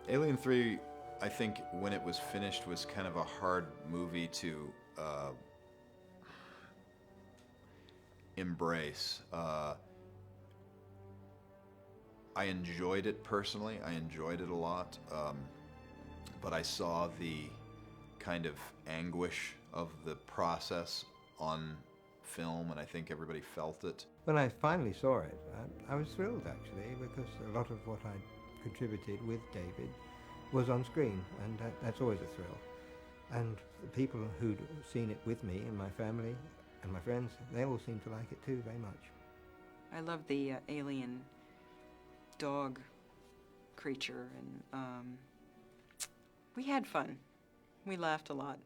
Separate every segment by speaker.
Speaker 1: Alien 3, I think when it was finished, was kind of a hard movie to embrace. I enjoyed it personally. I enjoyed it a lot, but I saw the kind of anguish of the process on film, and I think everybody felt it.
Speaker 2: When I finally saw it, I was thrilled actually, because a lot of what I contributed with David was on screen, and that's always a thrill. And the people who'd seen it with me, and my family and my friends, they all seemed to like it too very much.
Speaker 3: I love the alien dog creature, and we had fun. We laughed a lot.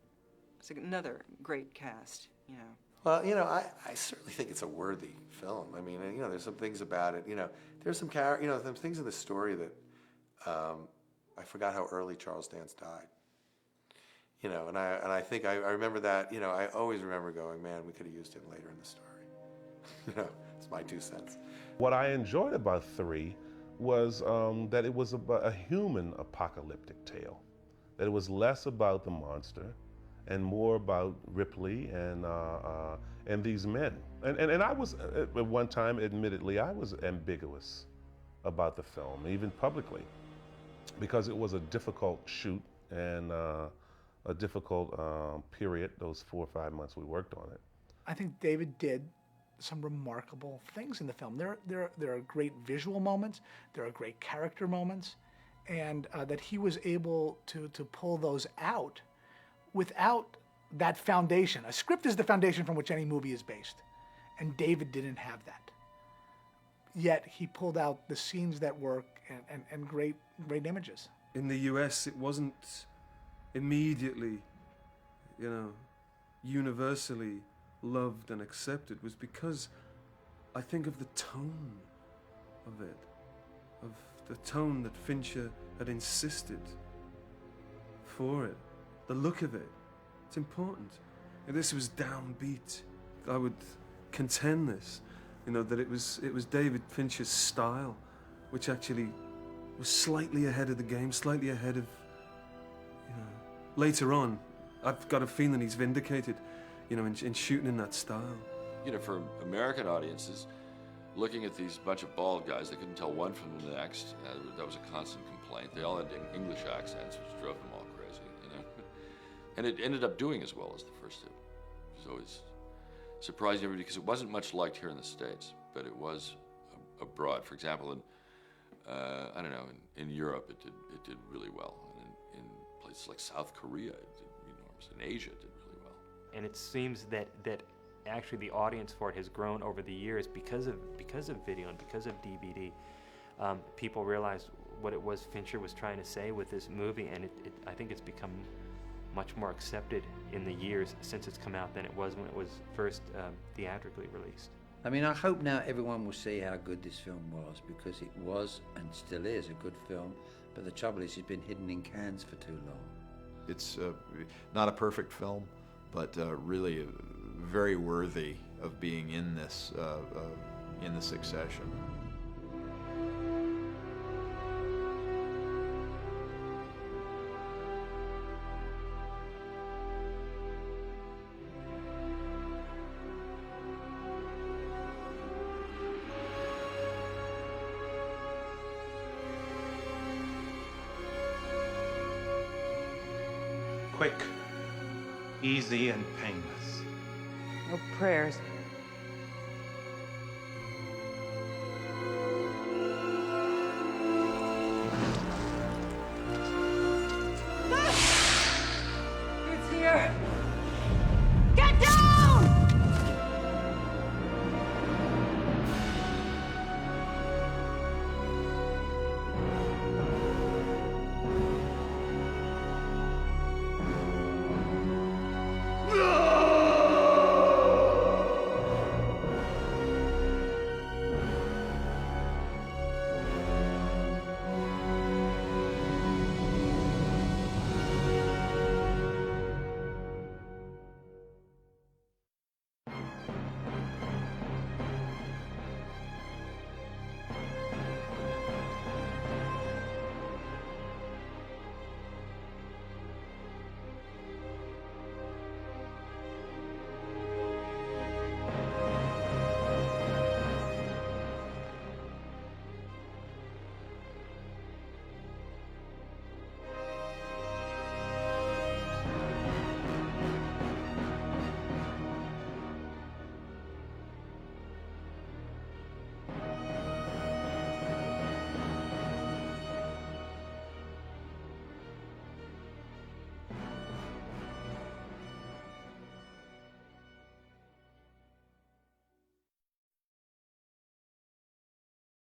Speaker 3: It's another great cast, you know.
Speaker 4: Well, you know, I certainly think it's a worthy film. I mean, you know, there's some things about it. You know, there's some some things in the story that I forgot how early Charles Dance died. You know, and I think I remember that. You know, I always remember going, man, we could have used him later in the story. You know, it's my 2 cents.
Speaker 5: What I enjoyed about 3 was that it was a human apocalyptic tale. That it was less about the monster and more about Ripley and these men. And I was, at one time, admittedly, I was ambiguous about the film, even publicly, because it was a difficult shoot and a difficult period, those 4 or 5 months we worked on it.
Speaker 6: I think David did some remarkable things in the film. There are great visual moments, there are great character moments, and that he was able to pull those out without that foundation. A script is the foundation from which any movie is based, and David didn't have that. Yet he pulled out the scenes that work and great images.
Speaker 7: In the US, it wasn't immediately, you know, universally loved and accepted, was because I think of the tone of it, of the tone that Fincher had insisted for it, the look of it. It's important. And this was downbeat. I would contend this, you know, that it was David Fincher's style, which actually was slightly ahead of the game, slightly ahead of, you know, later on, I've got a feeling he's vindicated, you know, in shooting in that style.
Speaker 8: You know, for American audiences, looking at these bunch of bald guys, they couldn't tell one from the next. That was a constant complaint. They all had English accents, which drove them all crazy, you know. And it ended up doing as well as the first two. It was always surprising everybody because it wasn't much liked here in the States, but it was abroad. For example, in I don't know, in Europe it did really well, and in places like South Korea it did enormous. In Asia it did really well.
Speaker 9: And it seems that actually the audience for it has grown over the years because of video and because of DVD. People realized what it was Fincher was trying to say with this movie, and I think it's become much more accepted in the years since it's come out than it was when it was first theatrically released.
Speaker 10: I mean, I hope now everyone will see how good this film was, because it was and still is a good film, but the trouble is it's been hidden in cans for too long.
Speaker 1: It's not a perfect film, but really very worthy of being in this succession.
Speaker 11: Quick, easy, and painless.
Speaker 3: No prayers.